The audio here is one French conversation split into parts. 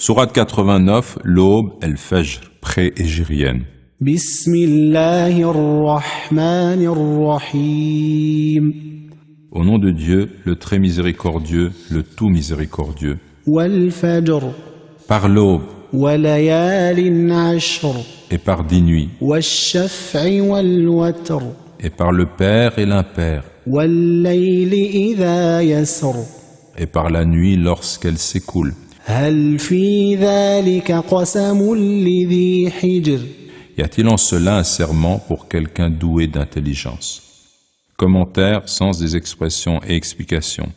Sourate 89, l'aube, el-Fajr, pré-égérienne. Bismillahir-Rahmanir-Rahim. Au nom de Dieu, le très miséricordieux, le tout miséricordieux. Wal-Fajr. Par l'aube Walayalin ashr. et par 10 nuits, Wash-Shaf'i wal-Watr. et par le pair et l'impair, Wal-Layli idha yasr. et par la nuit lorsqu'elle s'écoule. هل في ذلك قسم لذي حجر. Y a-t-il en cela un serment pour quelqu'un doué d'intelligence? Commentaire, sens des expressions et explications.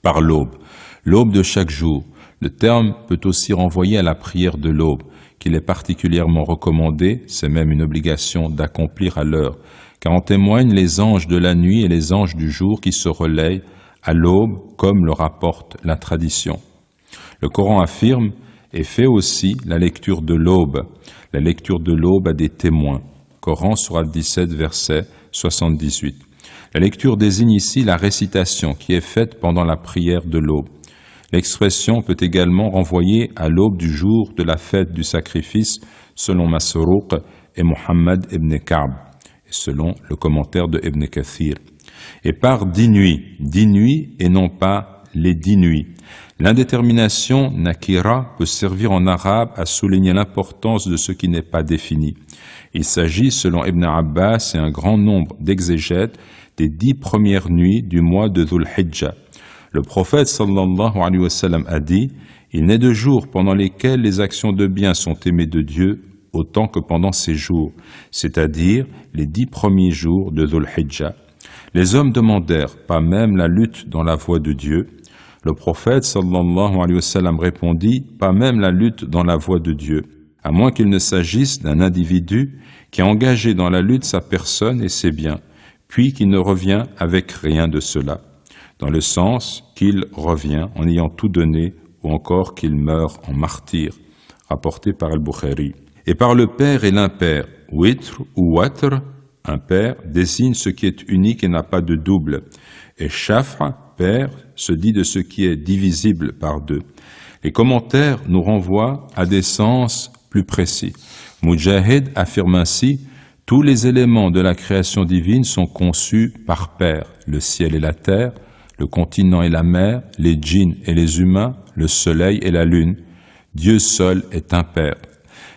Par l'aube, l'aube de chaque jour. Le terme peut aussi renvoyer à la prière de l'aube, qu'il est particulièrement recommandé, c'est même une obligation d'accomplir à l'heure, car en témoignent les anges de la nuit et les anges du jour qui se relayent à l'aube, comme le rapporte la tradition. Le Coran affirme et fait aussi la lecture de l'aube. La lecture de l'aube a des témoins. Coran, sourate 17, verset 78. La lecture désigne ici la récitation qui est faite pendant la prière de l'aube. L'expression peut également renvoyer à l'aube du jour de la fête du sacrifice, selon Masruq et Muhammad ibn Ka'b, et selon le commentaire de Ibn Kathir. Et par 10 nuits et non pas les 10 nuits. L'indétermination nakira peut servir en arabe à souligner l'importance de ce qui n'est pas défini. Il s'agit, selon Ibn Abbas et un grand nombre d'exégètes, des 10 premières nuits du mois de Dhul Hijjah. Le prophète sallallahu alayhi wa sallam a dit « Il n'est de jours pendant lesquels les actions de bien sont aimées de Dieu autant que pendant ces jours, c'est-à-dire les 10 premiers jours de Dhul Hijjah. » Les hommes demandèrent « Pas même la lutte dans la voie de Dieu ?» Le prophète sallallahu alayhi wa sallam répondit « Pas même la lutte dans la voie de Dieu, à moins qu'il ne s'agisse d'un individu qui a engagé dans la lutte sa personne et ses biens, puis qui ne revient avec rien de cela, dans le sens qu'il revient en ayant tout donné ou encore qu'il meurt en martyr, rapporté par Al-Bukhari. Et par le pair et l'impair, witr ou watr, impair, désigne ce qui est unique et n'a pas de double, et shaf'a, pair, se dit de ce qui est divisible par 2. Les commentaires nous renvoient à des sens plus précis. Mujahid affirme ainsi « Tous les éléments de la création divine sont conçus par pair, le ciel et la terre, le continent et la mer, les djinns et les humains, le soleil et la lune. Dieu seul est impair. »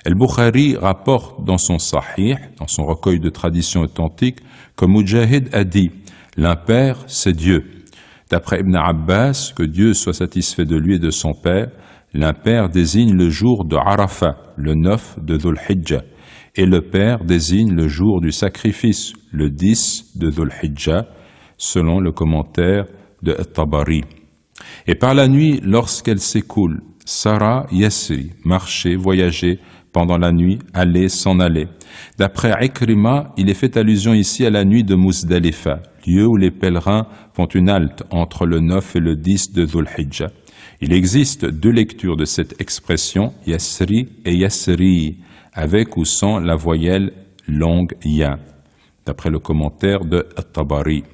Al-Bukhari rapporte dans son Sahih, dans son recueil de traditions authentiques, que Mujahid a dit « L'impair, c'est Dieu. » D'après Ibn Abbas, que Dieu soit satisfait de lui et de son père, l'impair désigne le jour de Arafat, le 9 de Dhul Hijjah, et le pair désigne le jour du sacrifice, le 10 de Dhul Hijjah, selon le commentaire de At-Tabari. Et par la nuit, lorsqu'elle s'écoule, Sara Yasri, marcher, voyager pendant la nuit, aller, s'en aller. D'après Ikrima, il est fait allusion ici à la nuit de Muzdalifa, lieu où les pèlerins font une halte entre le 9 et le 10 de Dhul Hijjah. Il existe 2 lectures de cette expression, Yasri et Yasri, avec ou sans la voyelle longue Ya, d'après le commentaire de At-Tabari.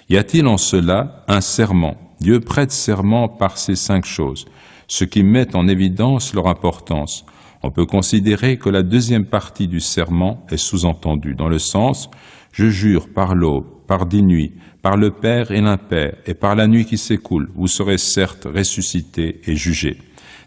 Y a-t-il en cela un serment? Dieu prête serment par ces 5 choses, ce qui met en évidence leur importance. On peut considérer que la deuxième partie du serment est sous-entendue, dans le sens « Je jure par l'aube, par 10 nuits, par le pair et l'impair, et par la nuit qui s'écoule, vous serez certes ressuscités et jugés. »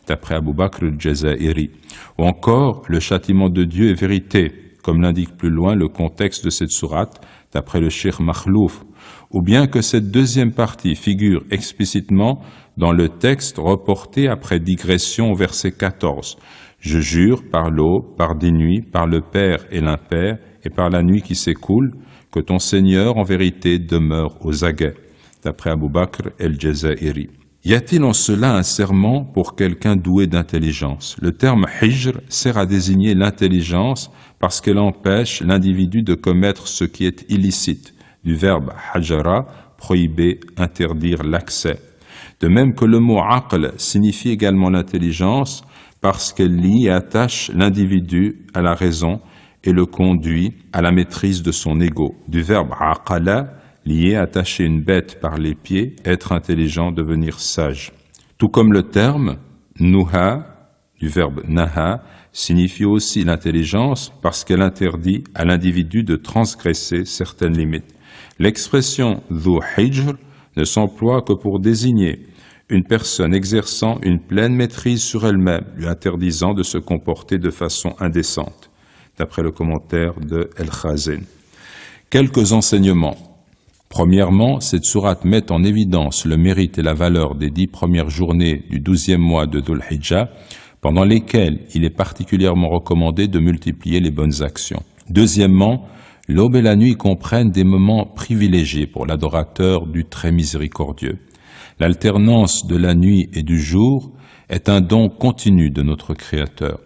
D'après Abu Bakr al-Jazairi. Ou encore, le châtiment de Dieu est vérité, comme l'indique plus loin le contexte de cette sourate, d'après le Cheikh Makhlouf. Ou bien que cette deuxième partie figure explicitement dans le texte reporté après digression au verset 14. Je jure par l'aube, par 10 nuits, par le pair et l'impair, et par la nuit qui s'écoule, que ton Seigneur en vérité demeure aux aguets, d'après Abu Bakr el-Jazairi. Y a-t-il en cela un serment pour quelqu'un doué d'intelligence? Le terme hijr sert à désigner l'intelligence parce qu'elle empêche l'individu de commettre ce qui est illicite, du verbe hajara, prohiber, interdire l'accès. De même que le mot aql signifie également l'intelligence parce qu'elle lie et attache l'individu à la raison et le conduit à la maîtrise de son ego. Du verbe aqala, lié à attacher une bête par les pieds, être intelligent, devenir sage. Tout comme le terme nuha, du verbe naha signifie aussi l'intelligence parce qu'elle interdit à l'individu de transgresser certaines limites. L'expression dhu hijr ne s'emploie que pour désigner une personne exerçant une pleine maîtrise sur elle-même, lui interdisant de se comporter de façon indécente, d'après le commentaire de El-Khazen. Quelques enseignements. Premièrement, cette sourate met en évidence le mérite et la valeur des 10 premières journées du 12e mois de Dhul Hijjah, pendant lesquelles il est particulièrement recommandé de multiplier les bonnes actions. Deuxièmement, l'aube et la nuit comprennent des moments privilégiés pour l'adorateur du très miséricordieux. L'alternance de la nuit et du jour est un don continu de notre Créateur.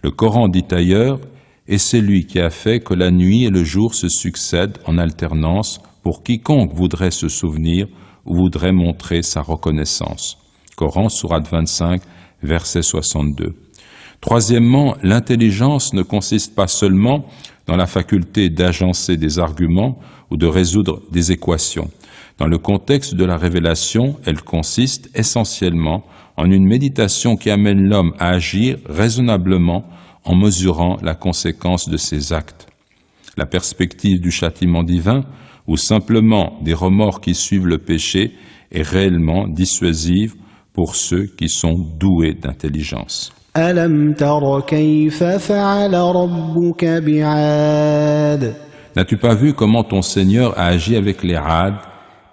Le Coran dit ailleurs « Et c'est lui qui a fait que la nuit et le jour se succèdent en alternance pour quiconque voudrait se souvenir ou voudrait montrer sa reconnaissance. » Coran, sourate 25, verset 62. Troisièmement, l'intelligence ne consiste pas seulement dans la faculté d'agencer des arguments ou de résoudre des équations. Dans le contexte de la révélation, elle consiste essentiellement en une méditation qui amène l'homme à agir raisonnablement en mesurant la conséquence de ses actes. La perspective du châtiment divin ou simplement des remords qui suivent le péché est réellement dissuasive pour ceux qui sont doués d'intelligence. ألم تر كيف فعل ربك بعاد N'as-tu pas vu comment ton Seigneur a agi avec les Ad,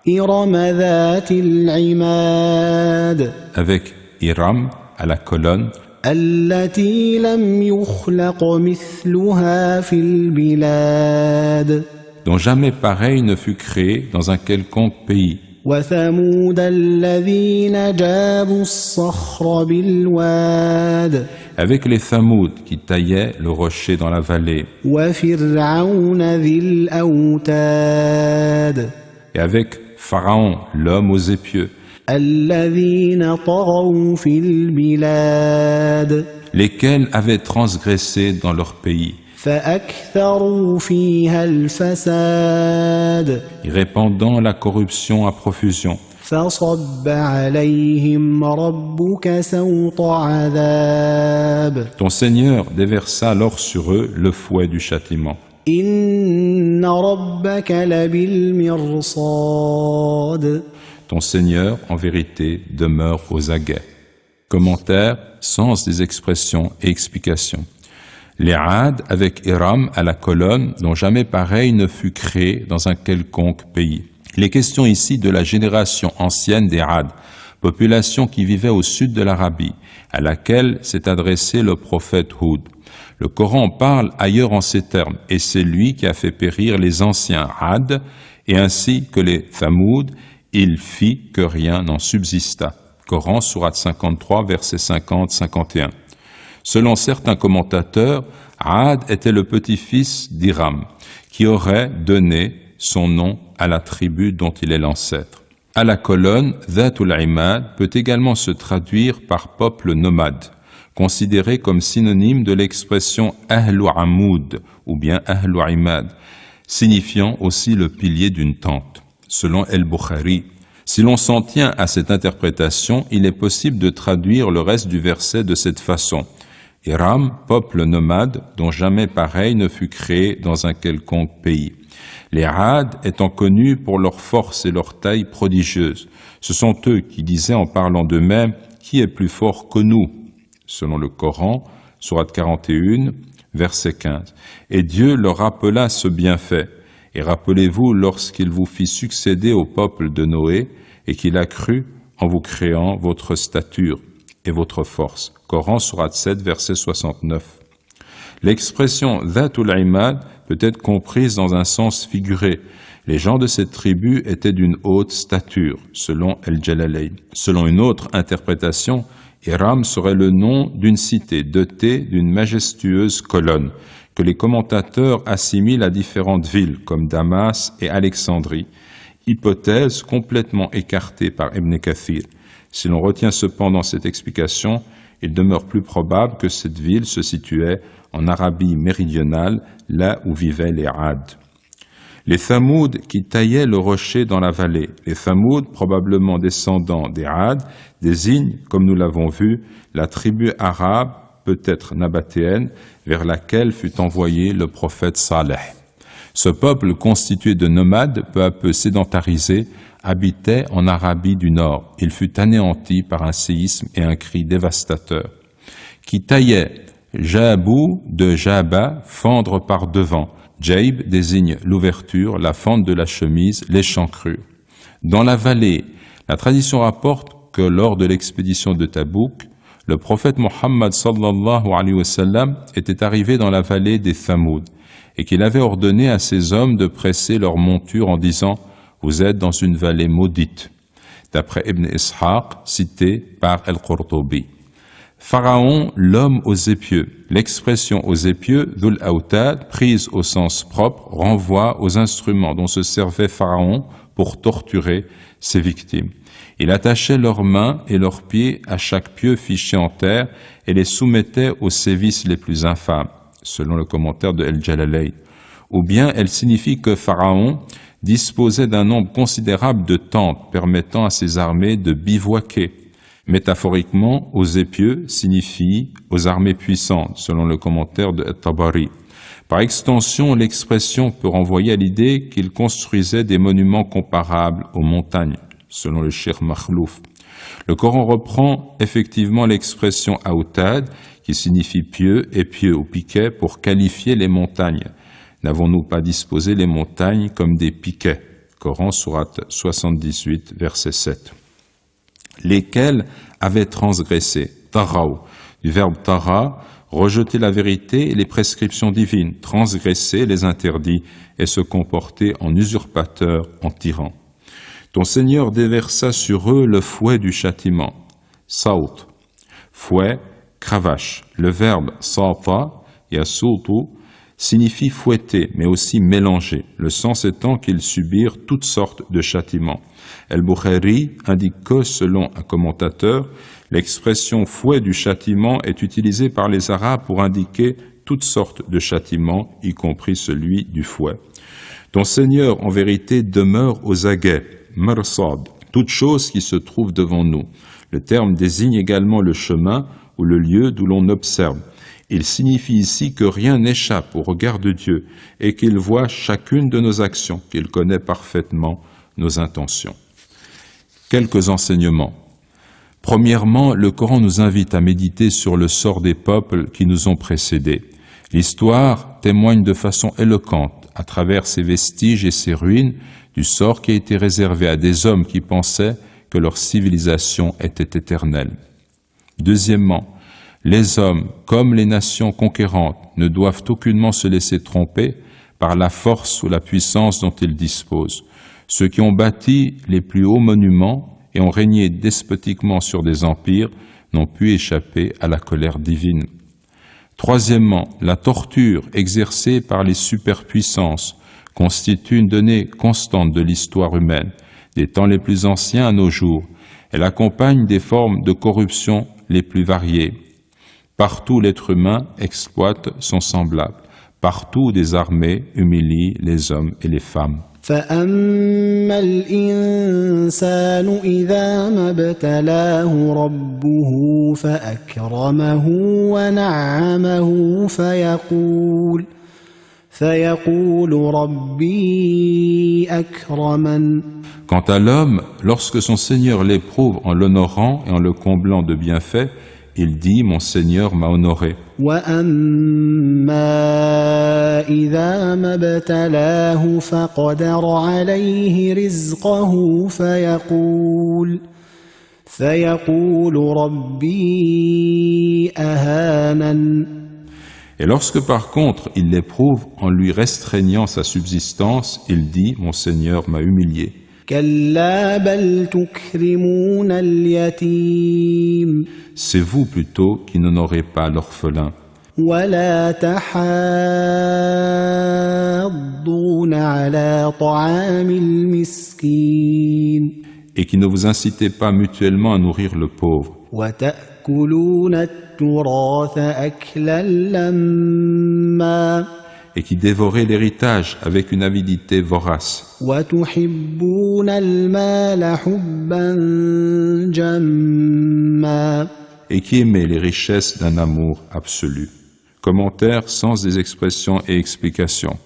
إرم ذات العماد avec Hiram à la colonne, التي لم يخلق مثلها في البلاد dont jamais pareil ne fut créé dans un quelconque pays, وثمود الذين جابوا الصخر بالواد avec les Thamoud qui taillaient le rocher dans la vallée, وفرعون ذي الأوتاد et avec Pharaon, l'homme aux épieux, الذين طغوا في البلاد lesquels avaient transgressé dans leur pays, فأكثروا فيها الفساد y répandant la corruption à profusion. فصب عليهم ربك سوط عذاب Ton Seigneur déversa alors sur eux le fouet du châtiment. إن ربك لبالمرصاد Ton Seigneur, en vérité, demeure aux aguets. Commentaire, sens des expressions et explications. Les Ad avec Hiram à la colonne, dont jamais pareil ne fut créé dans un quelconque pays. Il est question ici de la génération ancienne des Ad, population qui vivait au sud de l'Arabie, à laquelle s'est adressé le prophète Houd. Le Coran parle ailleurs en ces termes, et c'est lui qui a fait périr les anciens Ad, et ainsi que les Thamoud, il fit que rien n'en subsista. Coran, sourate 53, versets 50-51. Selon certains commentateurs, Ad était le petit-fils d'Hiram, qui aurait donné son nom à la tribu dont il est l'ancêtre. À la colonne, Dhatul Imad peut également se traduire par peuple nomade, considéré comme synonyme de l'expression Ahlu Amoud ou bien Ahlu Imad, signifiant aussi le pilier d'une tente. Selon El-Bukhari, si l'on s'en tient à cette interprétation, il est possible de traduire le reste du verset de cette façon. Hiram, peuple nomade, dont jamais pareil ne fut créé dans un quelconque pays. Les Ad étant connus pour leur force et leur taille prodigieuse, ce sont eux qui disaient en parlant d'eux-mêmes « Qui est plus fort que nous ?» Selon le Coran, sourate 41, verset 15. Et Dieu leur rappela ce bienfait. Et rappelez-vous lorsqu'il vous fit succéder au peuple de Noé et qu'il a cru en vous créant votre stature et votre force. Coran, sourate 7, verset 69. L'expression « Dhatul Imad » peut être comprise dans un sens figuré. Les gens de cette tribu étaient d'une haute stature, selon El-Jalalayn. Selon une autre interprétation, Hiram serait le nom d'une cité dotée d'une majestueuse colonne, que les commentateurs assimilent à différentes villes comme Damas et Alexandrie, hypothèse complètement écartée par Ibn Kathir. Si l'on retient cependant cette explication, il demeure plus probable que cette ville se situait en Arabie méridionale, là où vivaient les Ad. Les Thamoud qui taillaient le rocher dans la vallée. Les Thamoud, probablement descendants des Ad, désignent, comme nous l'avons vu, la tribu arabe peut-être nabatéenne, vers laquelle fut envoyé le prophète Saleh. Ce peuple, constitué de nomades, peu à peu sédentarisés, habitait en Arabie du Nord. Il fut anéanti par un séisme et un cri dévastateur, qui taillait Jabou de Jaba, fendre par devant. Jaib désigne l'ouverture, la fente de la chemise, l'échancrure. Dans la vallée, la tradition rapporte que lors de l'expédition de Tabouk, le prophète Mohammed sallallahu alayhi wa sallam était arrivé dans la vallée des Thamoud et qu'il avait ordonné à ses hommes de presser leur monture en disant « Vous êtes dans une vallée maudite », d'après Ibn Ishaq, cité par Al-Qurtubi. Pharaon, l'homme aux épieux. L'expression aux épieux, Dhul Autad, prise au sens propre, renvoie aux instruments dont se servait Pharaon pour torturer ses victimes. Il attachait leurs mains et leurs pieds à chaque pieu fiché en terre et les soumettait aux sévices les plus infâmes, selon le commentaire de El-Jalalayn. Ou bien elle signifie que Pharaon disposait d'un nombre considérable de tentes permettant à ses armées de bivouaquer. Métaphoriquement, aux épieux signifie aux armées puissantes, selon le commentaire de At-Tabari. Par extension, l'expression peut renvoyer à l'idée qu'il construisait des monuments comparables aux montagnes, selon le Cheikh Makhlouf. Le Coran reprend effectivement l'expression Autad, qui signifie pieux, épieux ou piquet, pour qualifier les montagnes. N'avons-nous pas disposé les montagnes comme des piquets? Coran, sourate 78, verset 7. Lesquels avaient transgressé, taraw, du verbe tara, rejeter la vérité et les prescriptions divines, transgresser les interdits et se comporter en usurpateur, en tyran. Ton Seigneur déversa sur eux le fouet du châtiment, saut, fouet, cravache. Le verbe sata, yasutu, signifie fouetter, mais aussi mélanger, le sens étant qu'ils subirent toutes sortes de châtiments. El-Bukhari indique que, selon un commentateur, l'expression fouet du châtiment est utilisée par les Arabes pour indiquer toutes sortes de châtiments, y compris celui du fouet. Ton Seigneur, en vérité, demeure aux aguets, marsad, toute chose qui se trouve devant nous. Le terme désigne également le chemin ou le lieu d'où l'on observe. Il signifie ici que rien n'échappe au regard de Dieu et qu'il voit chacune de nos actions, qu'il connaît parfaitement nos intentions. Quelques enseignements. Premièrement, le Coran nous invite à méditer sur le sort des peuples qui nous ont précédés. L'histoire témoigne de façon éloquente, à travers ses vestiges et ses ruines, du sort qui a été réservé à des hommes qui pensaient que leur civilisation était éternelle. Deuxièmement, les hommes, comme les nations conquérantes, ne doivent aucunement se laisser tromper par la force ou la puissance dont ils disposent. Ceux qui ont bâti les plus hauts monuments et ont régné despotiquement sur des empires n'ont pu échapper à la colère divine. Troisièmement, la torture exercée par les superpuissances constitue une donnée constante de l'histoire humaine, des temps les plus anciens à nos jours. Elle accompagne des formes de corruption les plus variées. Partout l'être humain exploite son semblable. Partout des armées humilient les hommes et les femmes. فأما الإنسان إذا ما ابتلاه ربه فأكرمه ونعمه فيقول ربي أكرمن. Quant à l'homme, lorsque son Seigneur l'éprouve en l'honorant et en le comblant de bienfaits, il dit « Mon Seigneur m'a honoré ». وَأَمَّا إِذَا مَا ابْتَلَاهُ فَقَدَرَ عَلَيْهِ رِزْقَهُ فيقول ربي أهانن. Et lorsque par contre il l'éprouve en lui restreignant sa subsistance, il dit « Mon Seigneur m'a humilié ». كلا بل تكرمون اليتيم. C'est vous plutôt qui n'honorez pas l'orphelin. ولا تحاضون على طعام المسكين. Et qui ne vous incitez pas mutuellement à nourrir le pauvre. وتأكلون التراث أكلا لما. Et qui dévorez l'héritage avec une avidité vorace. وتحبون المال حبا جما. et qui aimait les richesses d'un amour absolu. Commentaire sans des expressions et explications.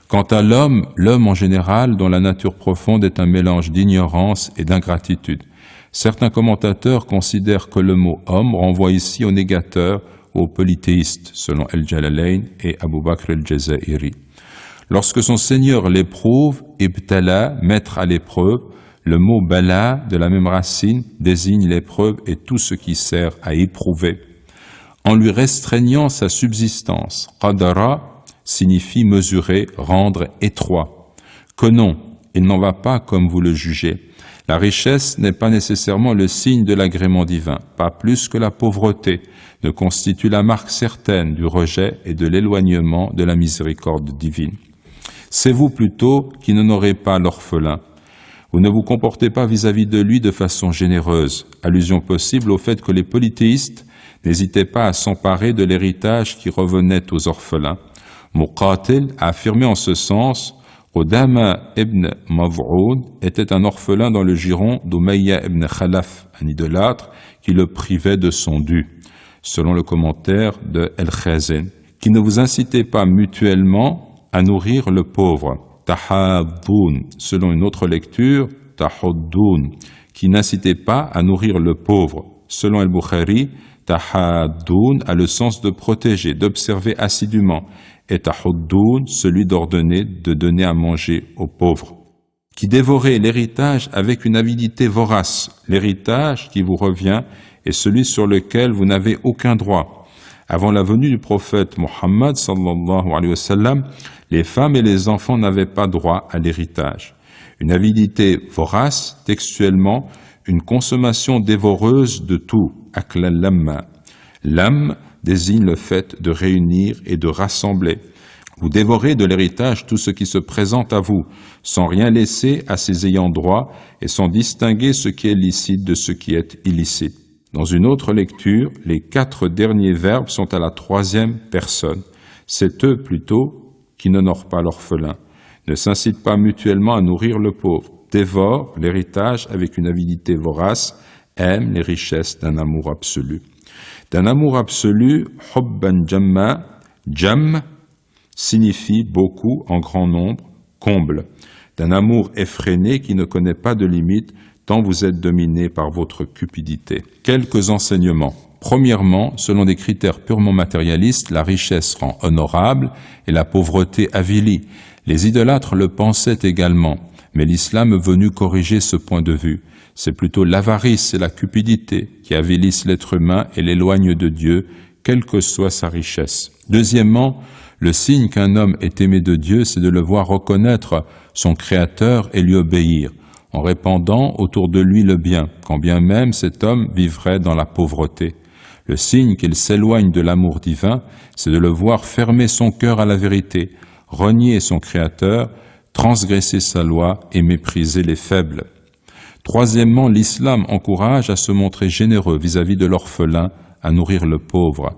Quant à l'homme en général, dont la nature profonde est un mélange d'ignorance et d'ingratitude. Certains commentateurs considèrent que le mot homme renvoie ici au négateur ou au polythéiste, selon Al-Jalalayn et Abu Bakr al-Jazairi. Lorsque son Seigneur l'éprouve, ibtala, mettre à l'épreuve, le mot bala, de la même racine, désigne l'épreuve et tout ce qui sert à éprouver. En lui restreignant sa subsistance, qadara signifie mesurer, rendre étroit. Que non, il n'en va pas comme vous le jugez. La richesse n'est pas nécessairement le signe de l'agrément divin, pas plus que la pauvreté ne constitue la marque certaine du rejet et de l'éloignement de la miséricorde divine. C'est vous plutôt qui n'honorez pas l'orphelin. Vous ne vous comportez pas vis-à-vis de lui de façon généreuse, allusion possible au fait que les polythéistes n'hésitaient pas à s'emparer de l'héritage qui revenait aux orphelins. Muqatil a affirmé en ce sens Qudama ibn Maw'ud était un orphelin dans le giron d'Umayya ibn Khalaf, un idolâtre qui le privait de son dû, selon le commentaire de Al-Khazin, qui ne vous incitez pas mutuellement à nourrir le pauvre, Tahaddoun, selon une autre lecture, Tahuddoun, qui n'incitait pas à nourrir le pauvre, selon Al-Bukhari, Tahaddoun a le sens de protéger, d'observer assidûment, et tahuddoun, celui d'ordonner, de donner à manger aux pauvres, qui dévorait l'héritage avec une avidité vorace. L'héritage qui vous revient est celui sur lequel vous n'avez aucun droit. Avant la venue du prophète Mohammed sallallahu alayhi wa sallam, les femmes et les enfants n'avaient pas droit à l'héritage. Une avidité vorace, textuellement, une consommation dévoreuse de tout, akla lamma. L'âme désigne le fait de réunir et de rassembler. Vous dévorez de l'héritage tout ce qui se présente à vous, sans rien laisser à ses ayants droit et sans distinguer ce qui est licite de ce qui est illicite. Dans une autre lecture, les 4 derniers verbes sont à la 3e personne. C'est eux plutôt qui n'honorent pas l'orphelin, ne s'incitent pas mutuellement à nourrir le pauvre, dévorent l'héritage avec une avidité vorace, aiment les richesses d'un amour absolu. D'un amour absolu, hubban jamma, jam signifie beaucoup en grand nombre, comble. D'un amour effréné qui ne connaît pas de limite, tant vous êtes dominé par votre cupidité. Quelques enseignements. Premièrement, selon des critères purement matérialistes, la richesse rend honorable et la pauvreté avilit. Les idolâtres le pensaient également, mais l'islam est venu corriger ce point de vue. C'est plutôt l'avarice et la cupidité qui avilissent l'être humain et l'éloignent de Dieu, quelle que soit sa richesse. Deuxièmement, le signe qu'un homme est aimé de Dieu, c'est de le voir reconnaître son Créateur et lui obéir, en répandant autour de lui le bien, quand bien même cet homme vivrait dans la pauvreté. Le signe qu'il s'éloigne de l'amour divin, c'est de le voir fermer son cœur à la vérité, renier son Créateur, transgresser sa loi et mépriser les faibles. Troisièmement, l'islam encourage à se montrer généreux vis-à-vis de l'orphelin, à nourrir le pauvre.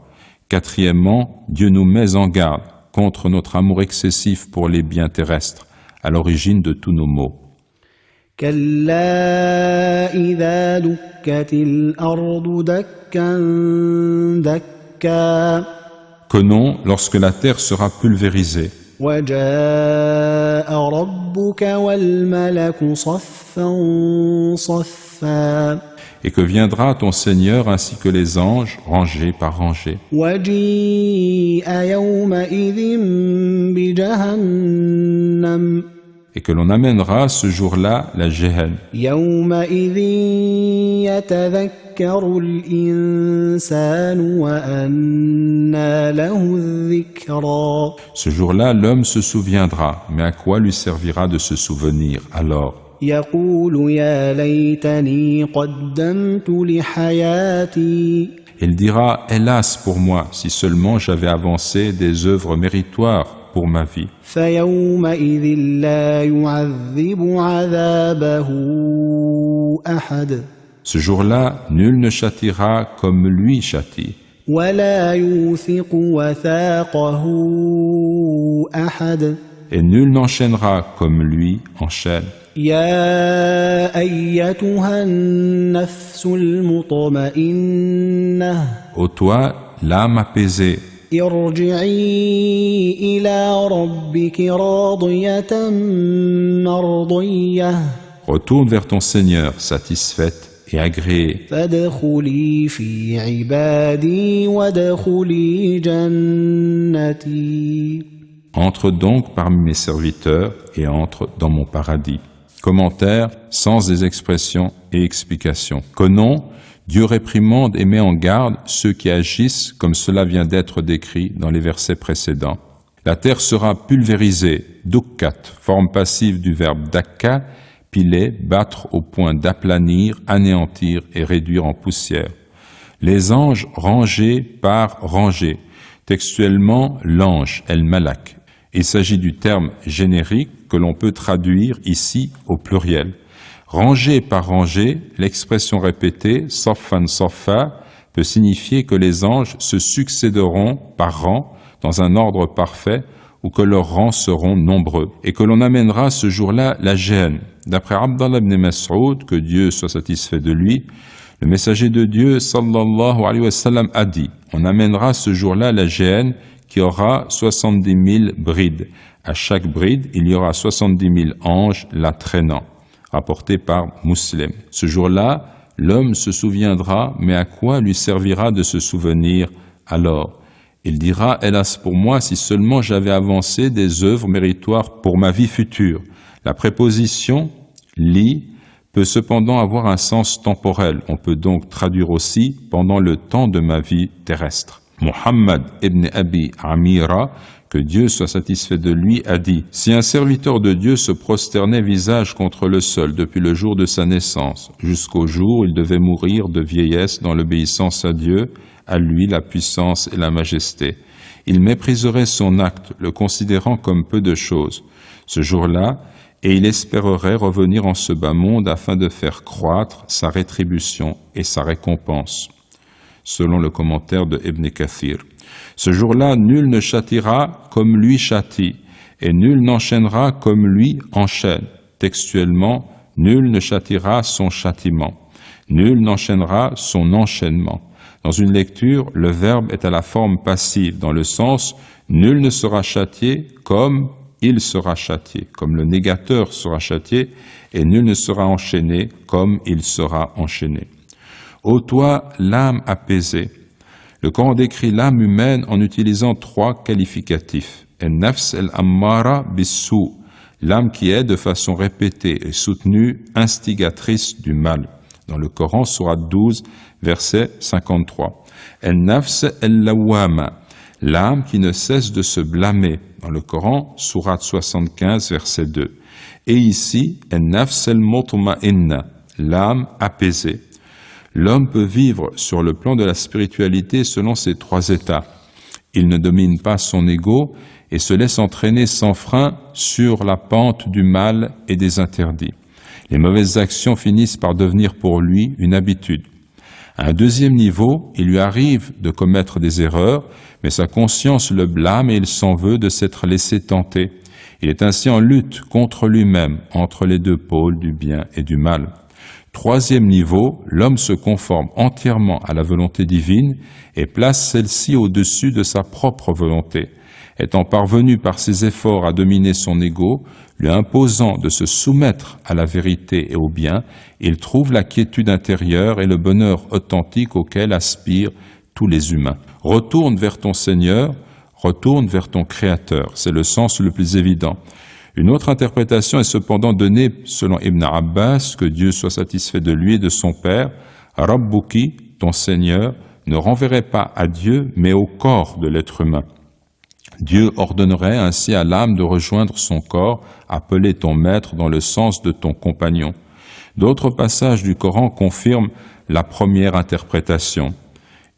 Quatrièmement, Dieu nous met en garde contre notre amour excessif pour les biens terrestres, à l'origine de tous nos maux. كلا إذا دكت الأرض دكا دكا Que non, lorsque la terre sera pulvérisée, وجاء ربك والملك صفا صفا et que viendra ton Seigneur ainsi que les anges, rangés par rangées. وجيء يومئذ بجهنم Et que l'on amènera ce jour-là la Géhenne. يومئذ يتذكر الإنسان وأنى له الذكرى Ce jour-là, l'homme se souviendra, mais à quoi lui servira de se souvenir alors? يقول يا ليتني قدمت لحياتي Il dira, hélas pour moi, si seulement j'avais avancé des œuvres méritoires pour ma vie. فيومئذ لا يعذب عذابه أحد Ce jour-là, nul ne châtiera comme lui châtie, ولا يوثق وثاقه أحد et nul n'enchaînera comme lui enchaîne. يا أيتها النفس المطمئنة Ô toi, l'âme apaisée, ارجعي إلى ربك راضية مرضية retourne vers ton Seigneur, satisfaite et agréée. فادخلي في عبادي وادخلي جنتي. Entre donc parmi mes serviteurs et entre dans mon paradis. Commentaire sans des expressions et explications. Que non, Dieu réprimande et met en garde ceux qui agissent comme cela vient d'être décrit dans les versets précédents. La terre sera pulvérisée, dukkat, forme passive du verbe dakka, piler, battre au point d'aplanir, anéantir et réduire en poussière. Les anges rangés par rangée, textuellement l'ange, el-malak. Il s'agit du terme générique que l'on peut traduire ici au pluriel. Rangée par rangée, l'expression répétée, saffan saffa, peut signifier que les anges se succéderont par rang dans un ordre parfait ou que leurs rangs seront nombreux et que l'on amènera ce jour-là la géhenne. D'après Abdallah ibn Mas'ud, que Dieu soit satisfait de lui, le messager de Dieu sallallahu alayhi wa sallam a dit: on amènera ce jour-là la géhenne qui aura 70 000 brides. À chaque bride, il y aura 70 000 anges la traînant. Rapporté par Muslim. Ce jour-là, l'homme se souviendra, mais à quoi lui servira de se souvenir alors? Il dira: hélas pour moi, si seulement j'avais avancé des œuvres méritoires pour ma vie future. La préposition li peut cependant avoir un sens temporel. On peut donc traduire aussi pendant le temps de ma vie terrestre. Muhammad ibn Abi Amira, que Dieu soit satisfait de lui, a dit: si un serviteur de Dieu se prosternait visage contre le sol depuis le jour de sa naissance jusqu'au jour où il devait mourir de vieillesse dans l'obéissance à Dieu, à lui la puissance et la majesté, il mépriserait son acte, le considérant comme peu de choses ce jour-là, et il espérerait revenir en ce bas monde afin de faire croître sa rétribution et sa récompense. Selon le commentaire de Ibn Kathir. Ce jour-là, nul ne châtiera comme lui châtie, et nul n'enchaînera comme lui enchaîne. Textuellement, nul ne châtiera son châtiment, nul n'enchaînera son enchaînement. Dans une lecture, le verbe est à la forme passive, dans le sens nul ne sera châtié comme il sera châtié, comme le négateur sera châtié, et nul ne sera enchaîné comme il sera enchaîné. Ô toi, l'âme apaisée. Le Coran décrit l'âme humaine en utilisant 3 qualificatifs. An-nafs al-ammara bis-sou, l'âme qui est de façon répétée et soutenue instigatrice du mal. Dans le Coran, sourate 12, verset 53. An-nafs al-lawwama, l'âme qui ne cesse de se blâmer. Dans le Coran, sourate 75, verset 2. Et ici, An-nafs al-mutma'inna, l'âme apaisée. L'homme peut vivre sur le plan de la spiritualité selon ces 3 états. Il ne domine pas son ego et se laisse entraîner sans frein sur la pente du mal et des interdits. Les mauvaises actions finissent par devenir pour lui une habitude. À un deuxième niveau, il lui arrive de commettre des erreurs, mais sa conscience le blâme et il s'en veut de s'être laissé tenter. Il est ainsi en lutte contre lui-même, entre les 2 pôles du bien et du mal. Troisième niveau, l'homme se conforme entièrement à la volonté divine et place celle-ci au-dessus de sa propre volonté. Étant parvenu par ses efforts à dominer son ego, lui imposant de se soumettre à la vérité et au bien, il trouve la quiétude intérieure et le bonheur authentique auquel aspirent tous les humains. Retourne vers ton Seigneur, retourne vers ton Créateur, c'est le sens le plus évident. Une autre interprétation est cependant donnée selon Ibn Abbas, que Dieu soit satisfait de lui et de son père. Rabbuki, ton Seigneur, ne renverrait pas à Dieu, mais au corps de l'être humain. Dieu ordonnerait ainsi à l'âme de rejoindre son corps, appelé ton maître dans le sens de ton compagnon. D'autres passages du Coran confirment la première interprétation.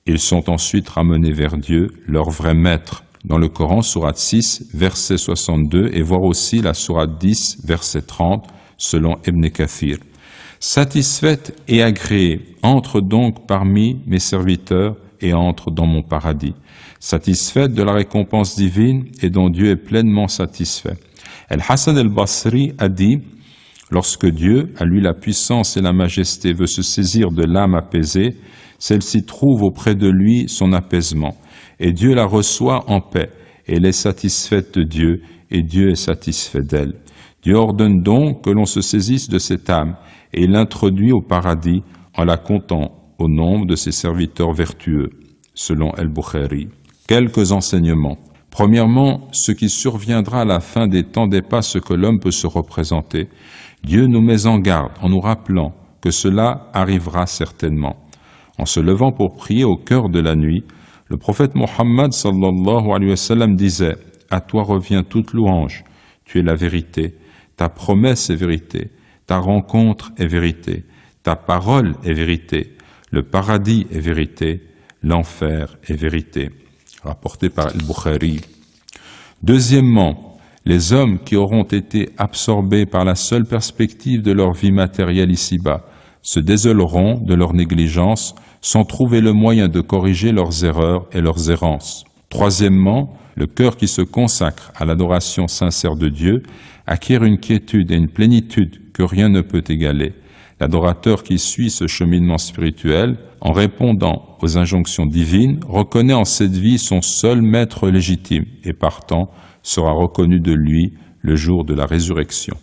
Ils sont ensuite ramenés vers Dieu, leur vrai maître. Dans le Coran, sourate 6, verset 62, et voir aussi la sourate 10, verset 30, selon Ibn Kathir. Satisfaite et agréée, entre donc parmi mes serviteurs et entre dans mon paradis. Satisfaite de la récompense divine et dont Dieu est pleinement satisfait. Al-Hassan al-Basri a dit: lorsque Dieu, à lui la puissance et la majesté, veut se saisir de l'âme apaisée, celle-ci trouve auprès de lui son apaisement, et Dieu la reçoit en paix, et elle est satisfaite de Dieu, et Dieu est satisfait d'elle. Dieu ordonne donc que l'on se saisisse de cette âme, et il l'introduit au paradis en la comptant au nombre de ses serviteurs vertueux, selon Al-Bukhari. Quelques enseignements. Premièrement, ce qui surviendra à la fin des temps dépasse ce que l'homme peut se représenter. Dieu nous met en garde en nous rappelant que cela arrivera certainement. En se levant pour prier au cœur de la nuit, le prophète Mohammed sallallahu alayhi wa sallam disait: à toi revient toute louange, tu es la vérité, ta promesse est vérité, ta rencontre est vérité, ta parole est vérité, le paradis est vérité, l'enfer est vérité. Rapporté par Al-Bukhari. Deuxièmement, les hommes qui auront été absorbés par la seule perspective de leur vie matérielle ici-bas se désoleront de leur négligence sans trouver le moyen de corriger leurs erreurs et leurs errances. Troisièmement, le cœur qui se consacre à l'adoration sincère de Dieu acquiert une quiétude et une plénitude que rien ne peut égaler. L'adorateur qui suit ce cheminement spirituel, en répondant aux injonctions divines, reconnaît en cette vie son seul maître légitime et partant sera reconnu de lui le jour de la résurrection.